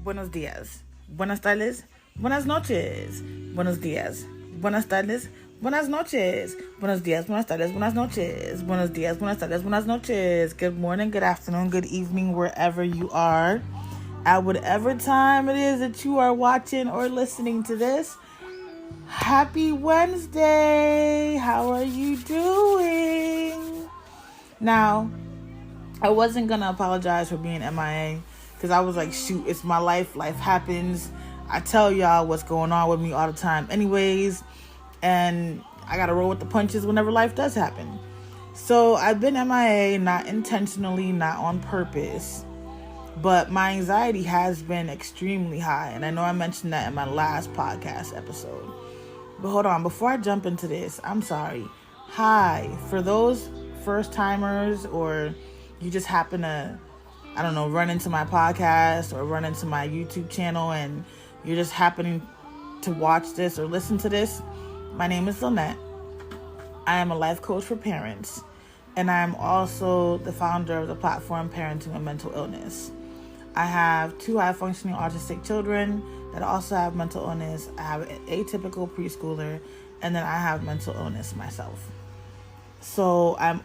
Buenos días, buenas tardes, buenas noches, buenos días, buenas tardes, buenas noches, buenos días, buenas tardes, buenas noches, buenos días, buenas tardes, buenas noches. Good morning, good afternoon, good evening, wherever you are, at whatever time it is that you are watching or listening to this. Happy Wednesday. How are you doing? Now, I wasn't gonna apologize for being MIA because I was like, shoot, it's my life. Life happens. I tell y'all what's going on with me all the time anyways, and I gotta roll with the punches whenever life does happen. So I've been MIA, not intentionally, not on purpose, but my anxiety has been extremely high, and I know I mentioned that in my last podcast episode. But hold on, before I jump into this, I'm sorry. Hi, for those first timers, or you just happen to, I don't know, run into my podcast or run into my YouTube channel and you're just happening to watch this or listen to this, my name is Lynette. I am a life coach for parents, and I am also the founder of the platform Parenting with Mental Illness. I have 2 high-functioning autistic children that also have mental illness. I have an atypical preschooler, and then I have mental illness myself. So I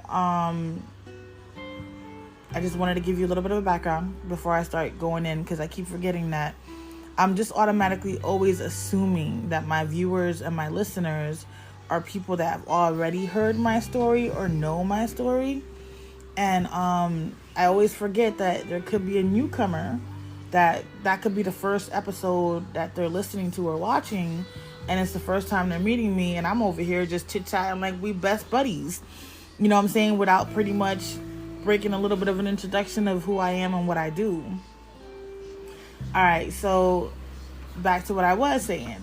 just wanted to give you a little bit of a background before I start going in, because I keep forgetting that I'm just automatically always assuming that my viewers and my listeners are people that have already heard my story or know my story. And I always forget that there could be a newcomer that could be the first episode that they're listening to or watching, and it's the first time they're meeting me, and I'm over here just chit-chatting like we best buddies. You know what I'm saying? Without pretty much breaking a little bit of an introduction of who I am and what I do. Alright, so back to what I was saying.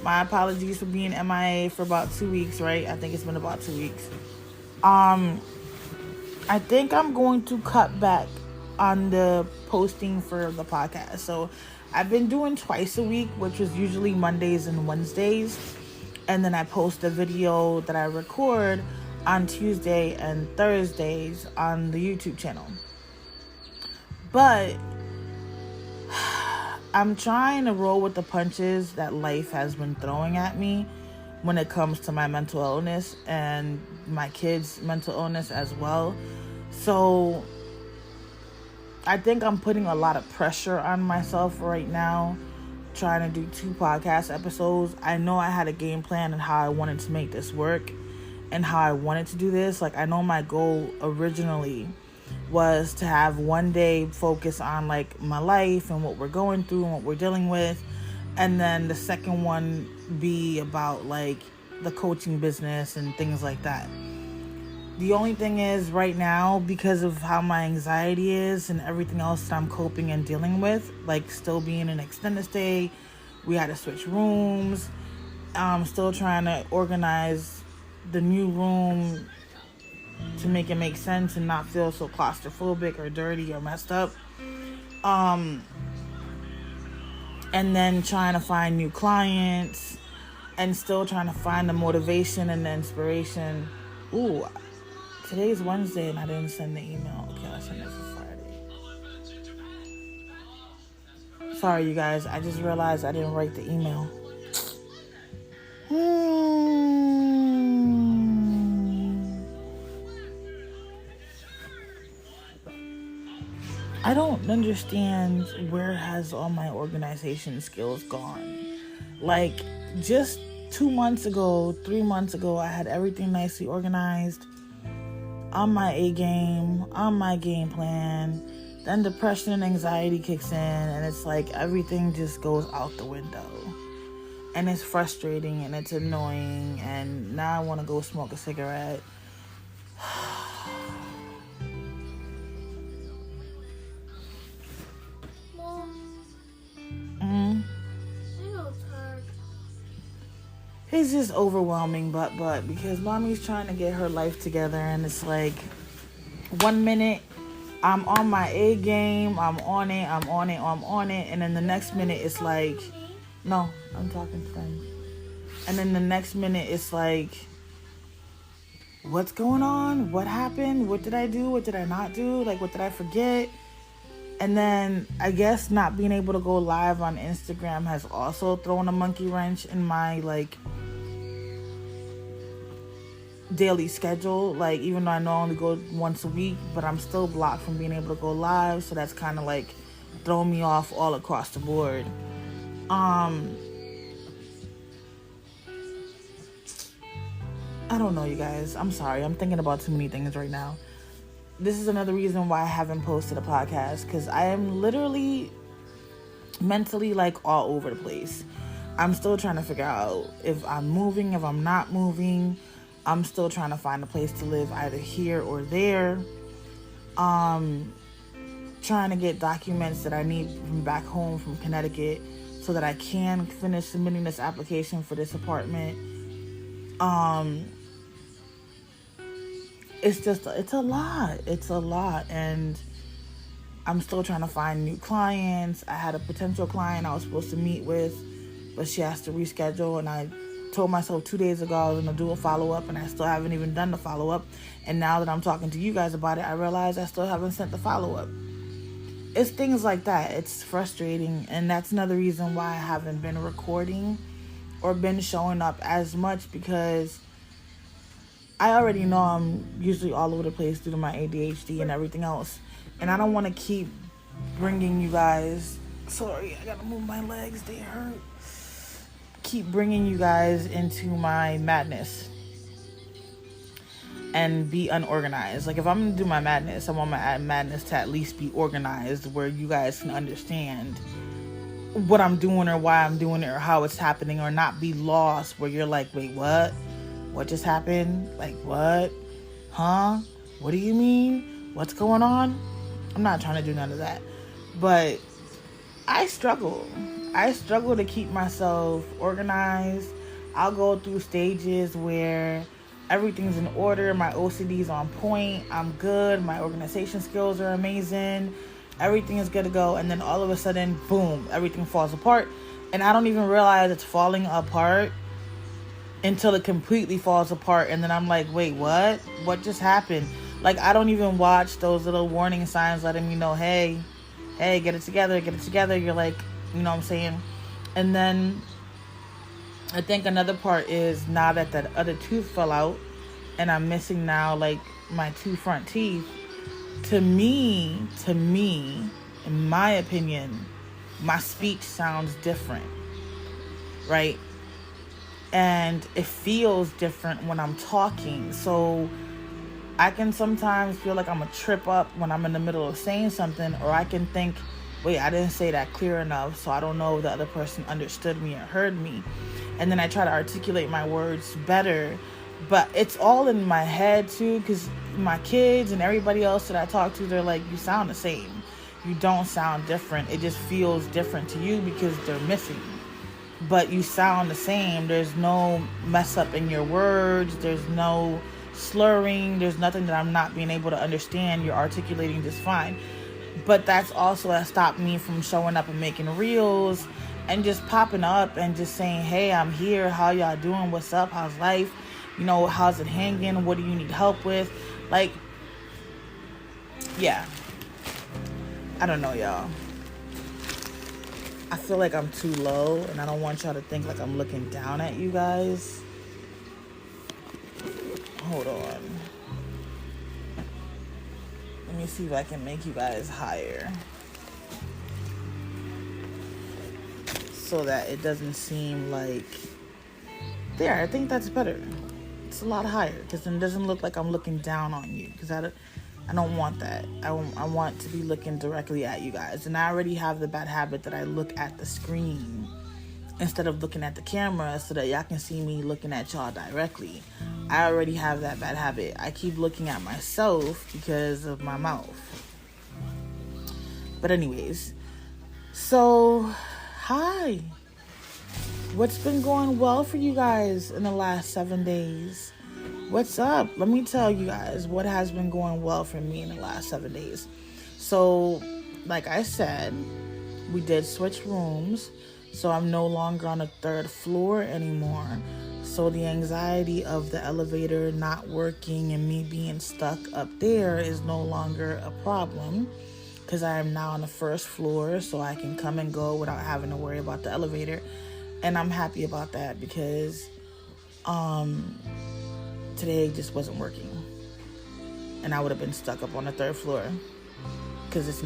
My apologies for being MIA for about 2 weeks, right? I think it's been about 2 weeks. I think I'm going to cut back on the posting for the podcast. So I've been doing twice a week, which was usually Mondays and Wednesdays. And then I post a video that I record on Tuesday and Thursdays on the YouTube channel. But I'm trying to roll with the punches that life has been throwing at me when it comes to my mental illness and my kids' mental illness as well. So I think I'm putting a lot of pressure on myself right now, trying to do 2 podcast episodes. I know I had a game plan and how I wanted to make this work and how I wanted to do this. Like, I know my goal originally was to have one day focus on like my life and what we're going through and what we're dealing with, and then the second one be about like the coaching business and things like that. The only thing is right now, because of how my anxiety is and everything else that I'm coping and dealing with, like still being in extended stay, we had to switch rooms. I'm still trying to organize the new room to make it make sense and not feel so claustrophobic or dirty or messed up. And then trying to find new clients and still trying to find the motivation and the inspiration. Ooh, today's Wednesday and I didn't send the email. Okay, I'll send it for Friday. Sorry, you guys. I just realized I didn't write the email. I don't understand where has all my organization skills gone. Like, just 2 months ago, 3 months ago, I had everything nicely organized, on my A game, on my game plan. Then depression and anxiety kicks in, and it's like everything just goes out the window. And it's frustrating and it's annoying, and now I want to go smoke a cigarette. It's just overwhelming, but because mommy's trying to get her life together, and it's like 1 minute I'm on my A game, I'm on it, and then the next minute it's like, no, I'm talking to them. And then the next minute it's like, what's going on? What happened? What did I do? What did I not do? Like, what did I forget? And then I guess not being able to go live on Instagram has also thrown a monkey wrench in my like daily schedule. Like, even though I know I only go once a week, but I'm still blocked from being able to go live. So that's kind of like throwing me off all across the board. I don't know, you guys. I'm sorry. I'm thinking about too many things right now. This is another reason why I haven't posted a podcast, because I am literally mentally like all over the place. I'm still trying to figure out if I'm moving, if I'm not moving. I'm still trying to find a place to live either here or there. Trying to get documents that I need from back home from Connecticut so that I can finish submitting this application for this apartment. It's a lot, and I'm still trying to find new clients. I had a potential client I was supposed to meet with, but she has to reschedule, and I told myself 2 days ago I was going to do a follow-up, and I still haven't even done the follow-up. And now that I'm talking to you guys about it, I realize I still haven't sent the follow-up. It's things like that. It's frustrating, and that's another reason why I haven't been recording or been showing up as much, because I already know I'm usually all over the place due to my ADHD and everything else. And I don't want to keep bringing you guys... Sorry, I gotta move my legs. They hurt. Keep bringing you guys into my madness and be unorganized. Like, if I'm gonna do my madness, I want my madness to at least be organized, where you guys can understand what I'm doing or why I'm doing it or how it's happening, or not be lost where you're like, wait, what? What just happened? Like, what? Huh? What do you mean? What's going on? I'm not trying to do none of that. But I struggle. I struggle to keep myself organized. I'll go through stages where everything's in order. My OCD's on point. I'm good. My organization skills are amazing. Everything is good to go. And then all of a sudden, boom, everything falls apart. And I don't even realize it's falling apart until it completely falls apart. And then I'm like, wait, what? What just happened? Like, I don't even watch those little warning signs letting me know, hey, get it together. You're like, you know what I'm saying? And then I think another part is, now that that other tooth fell out and I'm missing now like my 2 front teeth, to me, in my opinion, my speech sounds different, right? And it feels different when I'm talking. So I can sometimes feel like I'm gonna trip up when I'm in the middle of saying something, or I can think, wait, I didn't say that clear enough, so I don't know if the other person understood me or heard me. And then I try to articulate my words better. But it's all in my head too, because my kids and everybody else that I talk to, they're like, you sound the same. You don't sound different. It just feels different to you because they're missing. But you sound the same. There's no mess up in your words. There's no slurring. There's nothing that I'm not being able to understand. You're articulating just fine. But that's also has stopped me from showing up and making reels and just popping up and just saying, hey, I'm here. How y'all doing? What's up? How's life? You know, how's it hanging? What do you need help with? Like, yeah. I don't know, y'all. I feel like I'm too low, and I don't want y'all to think like I'm looking down at you guys. Hold on. Let me see if I can make you guys higher, so that it doesn't seem like... There, I think that's better. It's a lot higher, because then it doesn't look like I'm looking down on you, because I don't want that. I want to be looking directly at you guys. And I already have the bad habit that I look at the screen instead of looking at the camera, so that y'all can see me looking at y'all directly. I already have that bad habit. I keep looking at myself because of my mouth. But anyways, so hi. What's been going well for you guys in the last 7 days? What's up? Let me tell you guys what has been going well for me in the last 7 days. So, like I said, we did switch rooms. So I'm no longer on the 3rd floor anymore. So the anxiety of the elevator not working and me being stuck up there is no longer a problem. because I am now on the first floor, so I can come and go without having to worry about the elevator. And I'm happy about that because today just wasn't working. And I would have been stuck up on the third floor because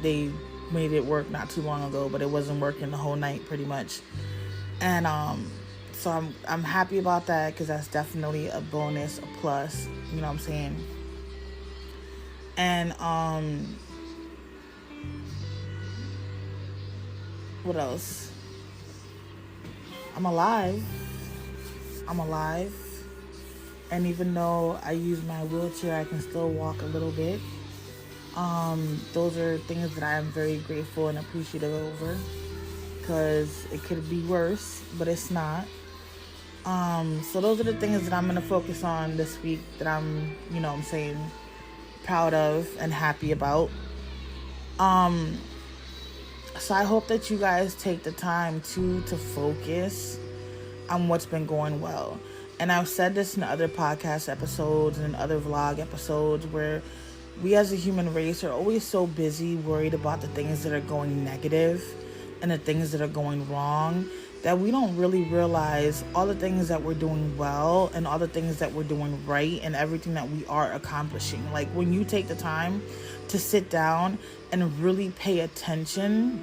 they made it work not too long ago, but it wasn't working the whole night pretty much. And so I'm happy about that because that's definitely a bonus, a plus, you know what I'm saying? And what else? I'm alive. And even though I use my wheelchair, I can still walk a little bit. Those are things that I am very grateful and appreciative over, because it could be worse, but it's not. So those are the things that I'm going to focus on this week that I'm, proud of and happy about. So I hope that you guys take the time to focus on what's been going well. And I've said this in other podcast episodes and other vlog episodes where we as a human race are always so busy worried about the things that are going negative and the things that are going wrong that we don't really realize all the things that we're doing well and all the things that we're doing right and everything that we are accomplishing. Like when you take the time to sit down and really pay attention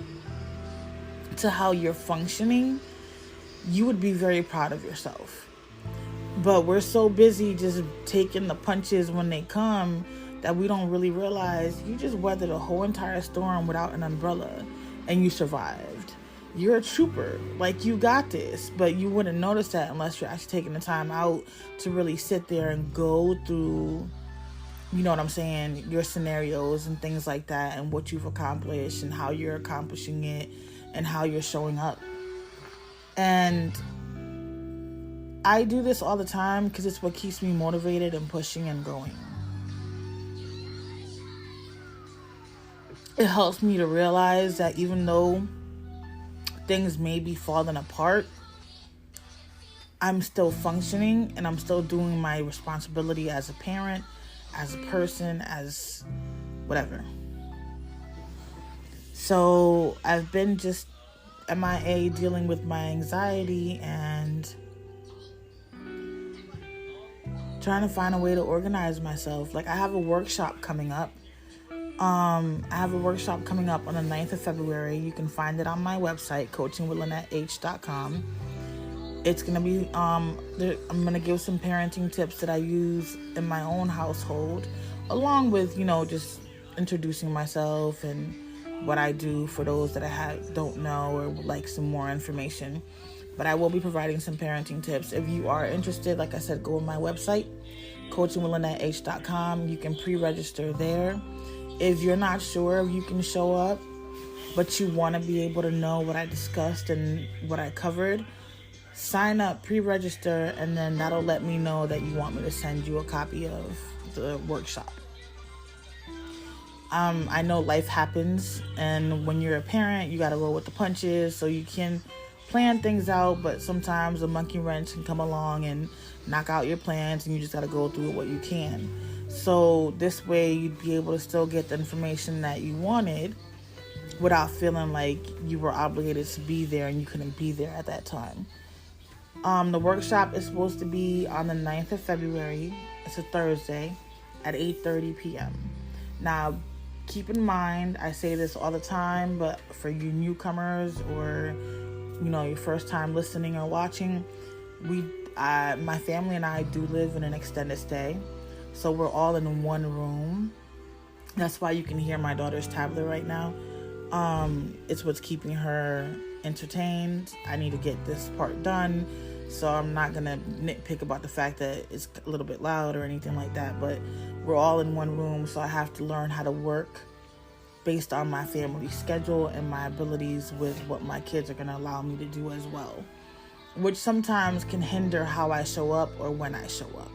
to how you're functioning, you would be very proud of yourself. But we're so busy just taking the punches when they come that we don't really realize you just weathered a whole entire storm without an umbrella and you survived. You're a trooper. Like, you got this. But you wouldn't notice that unless you're actually taking the time out to really sit there and go through, you know what I'm saying, your scenarios and things like that and what you've accomplished and how you're accomplishing it and how you're showing up. And I do this all the time because it's what keeps me motivated and pushing and going. It helps me to realize that even though things may be falling apart, I'm still functioning and I'm still doing my responsibility as a parent, as a person, as whatever. So I've been just MIA dealing with my anxiety and trying to find a way to organize myself. Like, I have a workshop coming up. on the 9th of February. You can find it on my website, coachingwithlynetteH.com. It's going to be, I'm going to give some parenting tips that I use in my own household, along with, just introducing myself and what I do for those that don't know or would like some more information. But I will be providing some parenting tips. If you are interested, like I said, go on my website, coachingwithlynetteH.com. You can pre-register there. If you're not sure if you can show up, but you want to be able to know what I discussed and what I covered, sign up, pre-register, and then that'll let me know that you want me to send you a copy of the workshop. I know life happens, and when you're a parent, you got to roll with the punches, so you can plan things out, but sometimes a monkey wrench can come along and knock out your plans, and you just got to go through what you can. So this way you'd be able to still get the information that you wanted without feeling like you were obligated to be there and you couldn't be there at that time. The workshop is supposed to be on the 9th of February. It's a Thursday at 8:30 p.m. Now, keep in mind, I say this all the time, but for you newcomers or, your first time listening or watching, my family and I do live in an extended stay. So we're all in one room. That's why you can hear my daughter's tablet right now. It's what's keeping her entertained. I need to get this part done. So I'm not going to nitpick about the fact that it's a little bit loud or anything like that. But we're all in one room, so I have to learn how to work based on my family schedule and my abilities with what my kids are going to allow me to do as well, which sometimes can hinder how I show up or when I show up.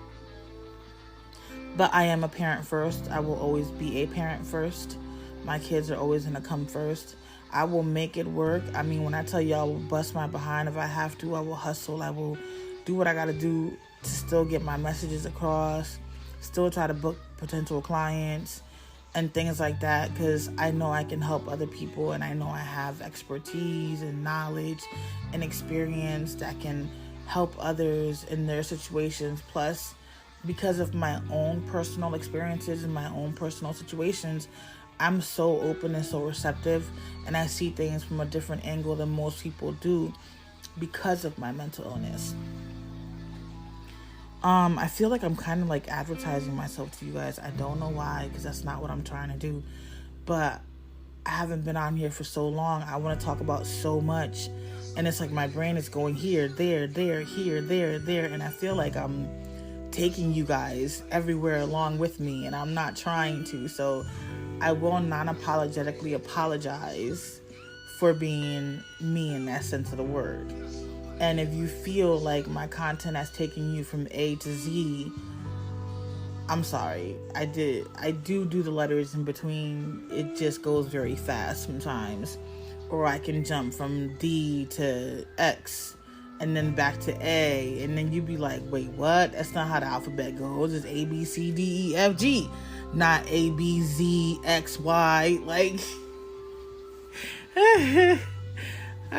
But I am a parent first. I will always be a parent first. My kids are always going to come first. I will make it work. I mean, when I tell you I will bust my behind if I have to, I will hustle. I will do what I got to do to still get my messages across, still try to book potential clients, and things like that, because I know I can help other people, and I know I have expertise and knowledge and experience that can help others in their situations. Plus, because of my own personal experiences and my own personal situations, I'm so open and so receptive, and I see things from a different angle than most people do because of my mental illness. I feel like I'm kind of like advertising myself to you guys. I don't know why, because that's not what I'm trying to do. But I haven't been on here for so long. I want to talk about so much. And it's like my brain is going here, there, here, there. And I feel like I'm taking you guys everywhere along with me. And I'm not trying to. So I will non-apologetically apologize for being me in that sense of the word. And if you feel like my content has taken you from A to Z, I'm sorry. I do the letters in between. It just goes very fast sometimes. Or I can jump from D to X and then back to A. And then you'd be like, wait, what? That's not how the alphabet goes. It's A, B, C, D, E, F, G. Not A, B, Z, X, Y. Like, I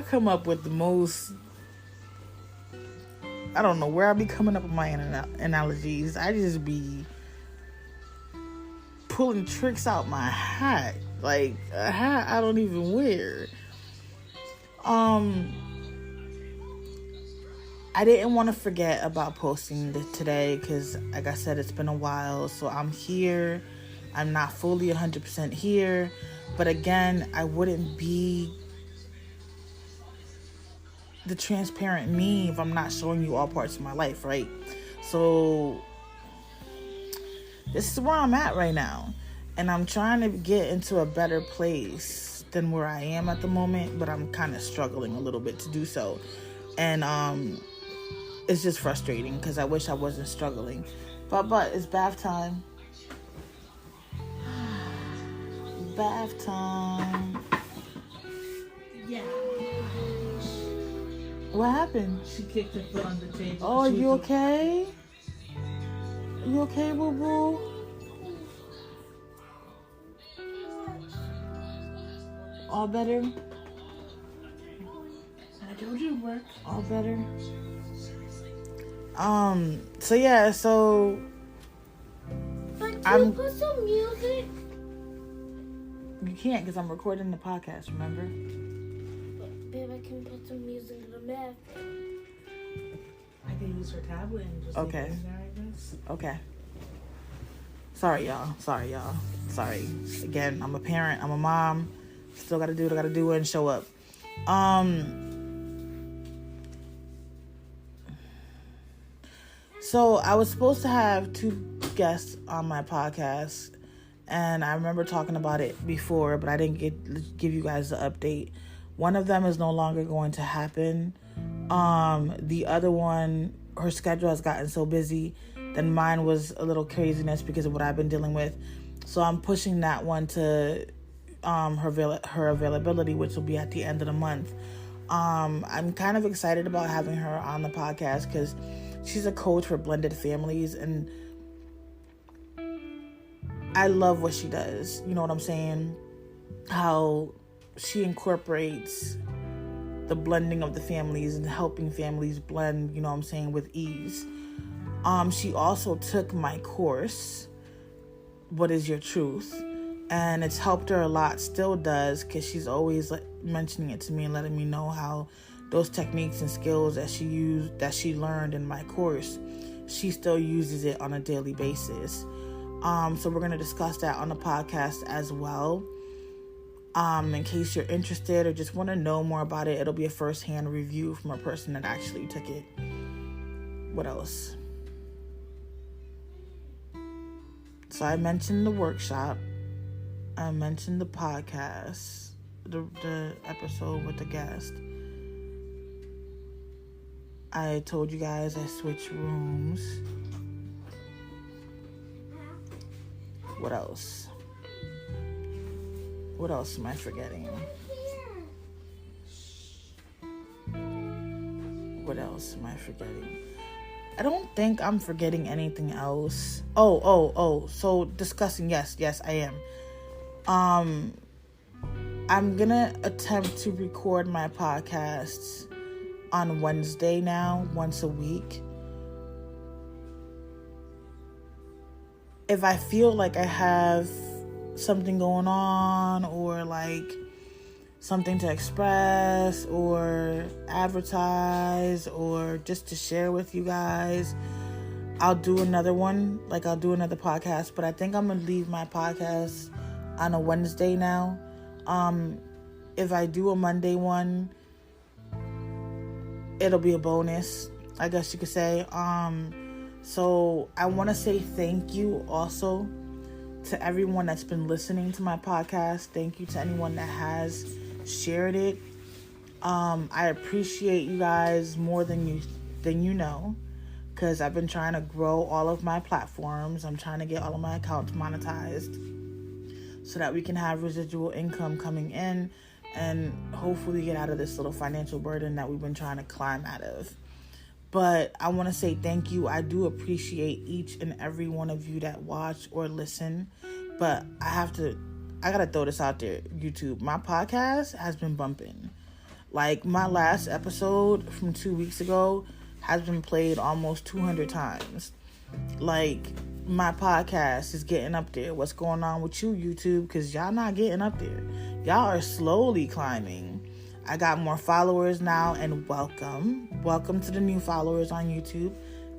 come up with the most... I don't know where I be coming up with my analogies. I just be pulling tricks out my hat. Like a hat I don't even wear. I didn't want to forget about posting today because, like I said, it's been a while. So I'm here. I'm not fully 100% here. But again, I wouldn't be the transparent me if I'm not showing you all parts of my life, right? So this is where I'm at right now, and I'm trying to get into a better place than where I am at the moment, but I'm kind of struggling a little bit to do so. And it's just frustrating because I wish I wasn't struggling, but it's bath time. Bath time. Yeah. What happened? She kicked her foot on the table. Oh, you okay? You okay, boo-boo? All better? I told you it worked. All better? So yeah, so... But can you put some music? You can't because I'm recording the podcast, remember? Babe, I can put some music in the bathroom. I can use her tablet and just Okay. leave it in there, I guess. Okay. Sorry, y'all. Sorry. Again, I'm a parent. I'm a mom. Still gotta do what I gotta do and show up. So I was supposed to have 2 guests on my podcast, and I remember talking about it before, but I didn't give you guys the update. One of them is no longer going to happen. The other one, her schedule has gotten so busy, then mine was a little craziness because of what I've been dealing with. So I'm pushing that one to her availability, which will be at the end of the month. I'm kind of excited about having her on the podcast because she's a coach for blended families, and I love what she does. You know what I'm saying? How she incorporates the blending of the families and helping families blend, you know what I'm saying, with ease. She also took my course, What is Your Truth? And it's helped her a lot, still does, because she's always mentioning it to me and letting me know how those techniques and skills that she learned in my course, she still uses it on a daily basis. So we're going to discuss that on the podcast as well. In case you're interested or just want to know more about it, it'll be a first-hand review from a person that actually took it. What else? So I mentioned the workshop. I mentioned the podcast, the episode with the guest. I told you guys I switched rooms. What else? What else am I forgetting? What else am I forgetting? I don't think I'm forgetting anything else. Oh. So discussing, yes, I am. I'm gonna attempt to record my podcasts on Wednesday now, once a week. If I feel like I have something going on, or like something to express or advertise, or just to share with you guys, I'll do another one. Like, I'll do another podcast. But I think I'm gonna leave my podcast on a Wednesday now. If I do a Monday one, it'll be a bonus, I guess you could say. So I want to say thank you also to everyone that's been listening to my podcast. Thank you to anyone that has shared it. I appreciate you guys more than you know, because I've been trying to grow all of my platforms. I'm trying to get all of my accounts monetized so that we can have residual income coming in and hopefully get out of this little financial burden that we've been trying to climb out of. But I want to say thank you. I do appreciate each and every one of you that watch or listen. But I gotta throw this out there, YouTube. My podcast has been bumping. Like, my last episode from 2 weeks ago has been played almost 200 times. Like, my podcast is getting up there. What's going on with you, YouTube? Because y'all not getting up there. Y'all are slowly climbing. I got more followers now, and welcome to the new followers on YouTube.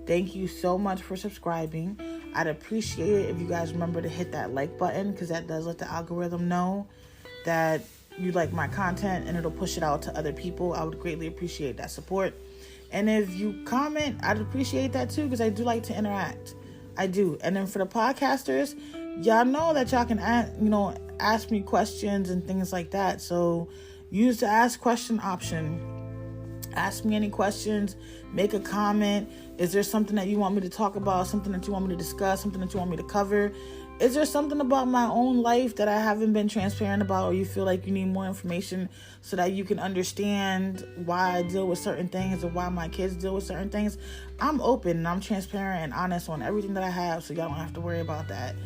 Thank you so much for subscribing. I'd appreciate it if you guys remember to hit that like button, because that does let the algorithm know that you like my content, and it'll push it out to other people. I would greatly appreciate that support. And if you comment, I'd appreciate that too, because I do like to interact. I do. And then for the podcasters, y'all know that y'all can ask me questions and things like that. So use the ask question option. Ask me any questions. Make a comment. Is there something that you want me to talk about? Something that you want me to discuss? Something that you want me to cover? Is there something about my own life that I haven't been transparent about, or you feel like you need more information so that you can understand why I deal with certain things or why my kids deal with certain things? I'm open and I'm transparent and honest on everything that I have, so y'all don't have to worry about that.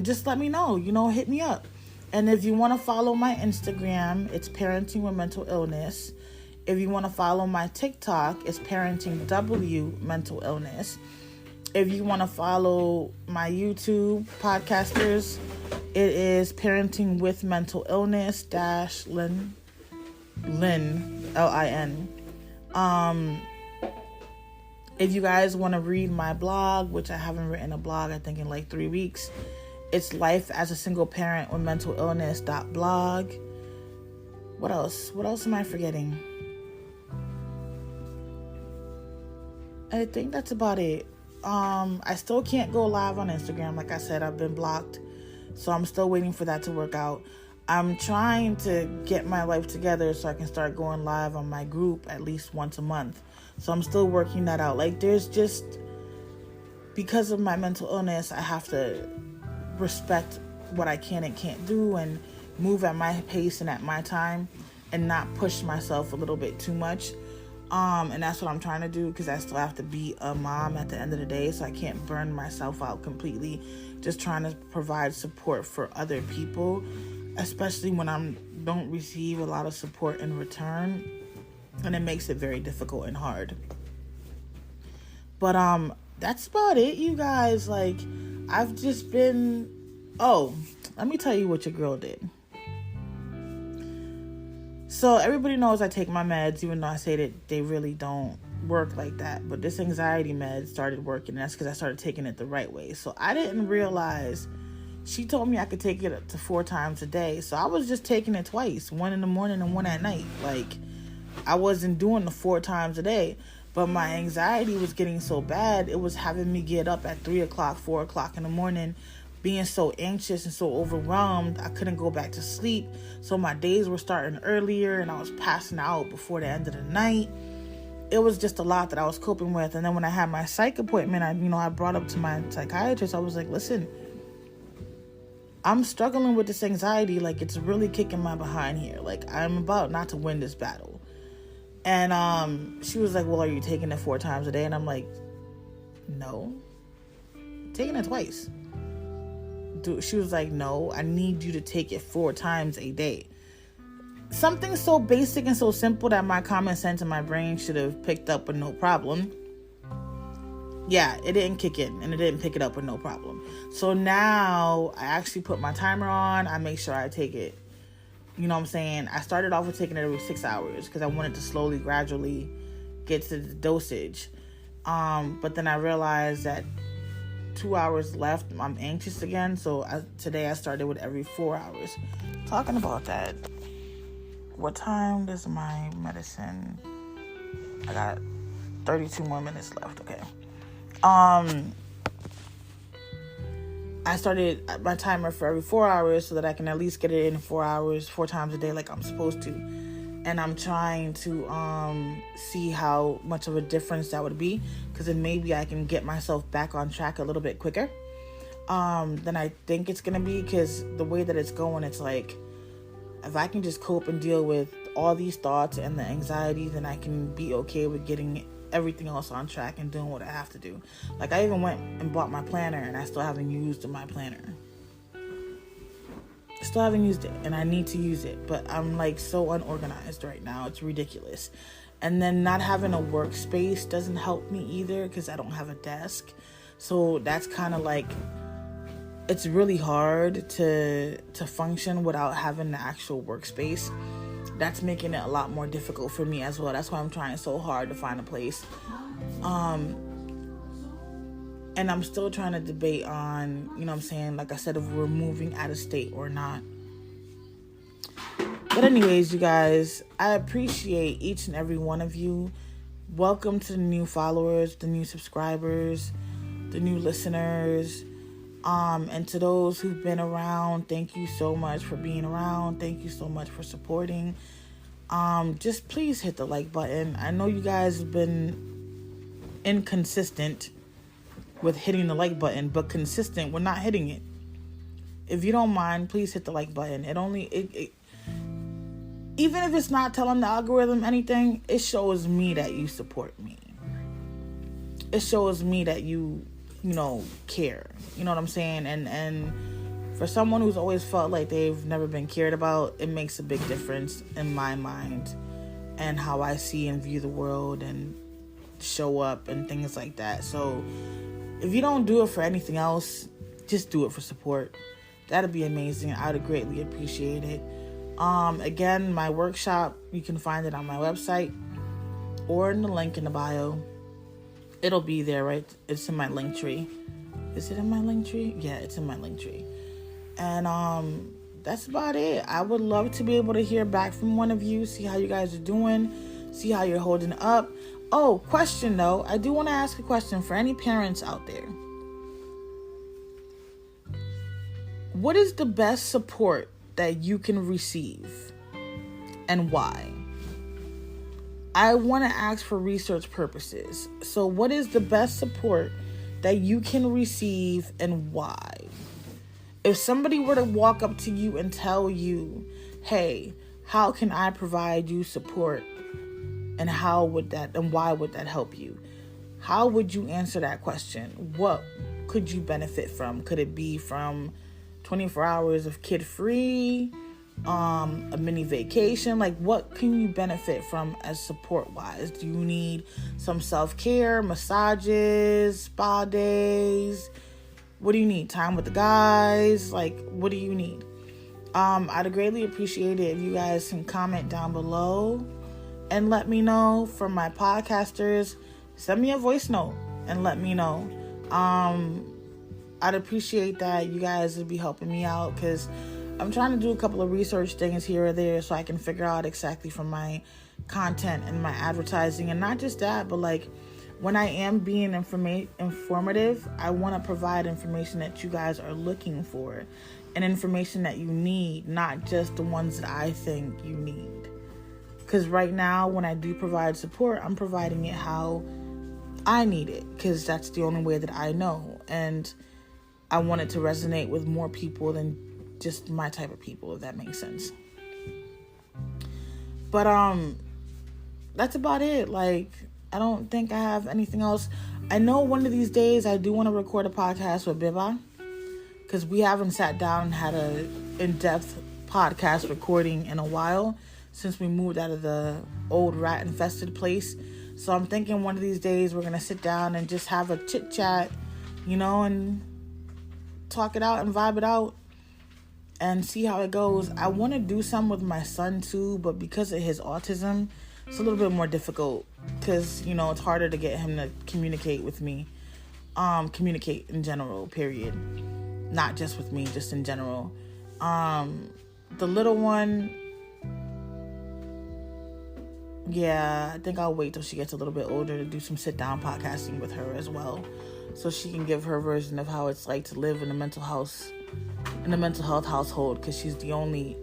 Just let me know. Hit me up. And if you want to follow my Instagram, it's Parenting with Mental Illness. If you want to follow my TikTok, it's Parenting W Mental Illness. If you want to follow my YouTube podcasters, it is Parenting with Mental Illness Lynn, Lin. If you guys want to read my blog, which I haven't written a blog, I think in like 3 weeks, it's Life as a Single Parent with Mental Illness.blog. What else? What else am I forgetting? I think that's about it. I still can't go live on Instagram. Like I said, I've been blocked. So I'm still waiting for that to work out. I'm trying to get my life together so I can start going live on my group at least once a month. So I'm still working that out. Like, there's just, because of my mental illness, I have to respect what I can and can't do and move at my pace and at my time and not push myself a little bit too much. And that's what I'm trying to do, because I still have to be a mom at the end of the day, so I can't burn myself out completely just trying to provide support for other people, especially when I don't receive a lot of support in return, and it makes it very difficult and hard. But that's about it, you guys. Like, I've just been, let me tell you what your girl did. So everybody knows I take my meds, even though I say that they really don't work like that. But this anxiety med started working, and that's because I started taking it the right way. So I didn't realize, she told me I could take it up to 4 times a day. So I was just taking it twice, 1 in the morning and 1 at night. Like, I wasn't doing the 4 times a day. But my anxiety was getting so bad, it was having me get up at 3 o'clock, 4 o'clock in the morning, being so anxious and so overwhelmed, I couldn't go back to sleep. So my days were starting earlier, and I was passing out before the end of the night. It was just a lot that I was coping with. And then when I had my psych appointment, I brought up to my psychiatrist, I was like, listen, I'm struggling with this anxiety. Like, it's really kicking my behind here. Like, I'm about not to win this battle. And she was like, well, are you taking it 4 times a day? And I'm like, no, I'm taking it twice. She was like, no, I need you to take it 4 times a day. Something so basic and so simple that my common sense and my brain should have picked up with no problem. Yeah, it didn't kick in, and it didn't pick it up with no problem. So now I actually put my timer on. I make sure I take it. You know what I'm saying? I started off with taking it every 6 hours because I wanted to slowly, gradually get to the dosage. But then I realized that 2 hours left, I'm anxious again. So today I started with every 4 hours. Talking about that, what time does my medicine? I got 32 more minutes left. Okay. I started my timer for every 4 hours so that I can at least get it in 4 hours, 4 times a day like I'm supposed to. And I'm trying to see how much of a difference that would be, because then maybe I can get myself back on track a little bit quicker than I think it's going to be, because the way that it's going, it's like, if I can just cope and deal with all these thoughts and the anxiety, then I can be okay with getting everything else on track and doing what I have to do. Like, I even went and bought my planner, and I still haven't used my planner. Still haven't used it, and I need to use it, but I'm like so unorganized right now. It's ridiculous. And then not having a workspace doesn't help me either, because I don't have a desk. So that's kind of like, it's really hard to function without having the actual workspace. That's making it a lot more difficult for me as well. That's why I'm trying so hard to find a place. And I'm still trying to debate on, you know what I'm saying, like I said, if we're moving out of state or not. But anyways, you guys, I appreciate each and every one of you. Welcome to the new followers, the new subscribers, the new listeners. And to those who've been around, thank you so much for being around. Thank you so much for supporting. Just please hit the like button. I know you guys have been inconsistent with hitting the like button, but consistent, we're not hitting it. If you don't mind, please hit the like button. Even if it's not telling the algorithm anything, it shows me that you support me. It shows me that you care. You know what I'm saying? And for someone who's always felt like they've never been cared about, it makes a big difference in my mind and how I see and view the world and show up and things like that. So if you don't do it for anything else, just do it for support. That'd be amazing. I'd greatly appreciate it. Again, my workshop, you can find it on my website or in the link in the bio. It'll be there, right? It's in my link tree. Is it in my link tree? Yeah, it's in my link tree. And that's about it. I would love to be able to hear back from one of you, see how you guys are doing, see how you're holding up. Oh, question though. I do want to ask a question for any parents out there. What is the best support that you can receive and why? I want to ask for research purposes. So what is the best support that you can receive and why? If somebody were to walk up to you and tell you, hey, how can I provide you support? And how would that, and why would that help you? How would you answer that question? What could you benefit from? Could it be from 24 hours of kid-free, a mini vacation? Like, what can you benefit from as support-wise? Do you need some self-care, massages, spa days? What do you need? Time with the guys? Like, what do you need? I'd greatly appreciate it if you guys can comment down below and let me know. For my podcasters, send me a voice note and let me know. I'd appreciate that. You guys would be helping me out, because I'm trying to do a couple of research things here or there so I can figure out exactly from my content and my advertising. And not just that, but like when I am being informative, I want to provide information that you guys are looking for and information that you need, not just the ones that I think you need. Because right now, when I do provide support, I'm providing it how I need it, because that's the only way that I know. And I want it to resonate with more people than just my type of people, if that makes sense. But that's about it. Like, I don't think I have anything else. I know one of these days I do want to record a podcast with Biba, because we haven't sat down and had a in-depth podcast recording in a while since we moved out of the old rat-infested place. So I'm thinking one of these days we're going to sit down and just have a chit-chat, and talk it out and vibe it out and see how it goes. I want to do some with my son too, but because of his autism, it's a little bit more difficult because, it's harder to get him to communicate with me. Communicate in general, period. Not just with me, just in general. The little one, I think I'll wait till she gets a little bit older to do some sit-down podcasting with her as well, so she can give her version of how it's like to live in a mental health household, because she's the only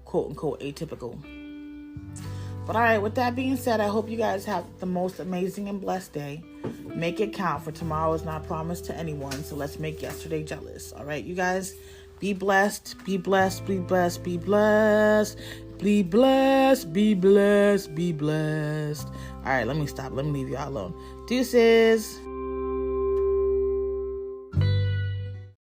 quote-unquote atypical. But all right, with that being said, I hope you guys have the most amazing and blessed day. Make it count, for tomorrow is not promised to anyone, so let's make yesterday jealous. All right, you guys, be blessed, be blessed, be blessed, be blessed, be blessed, be blessed, be blessed. All right, let me stop. Let me leave y'all alone. Deuces.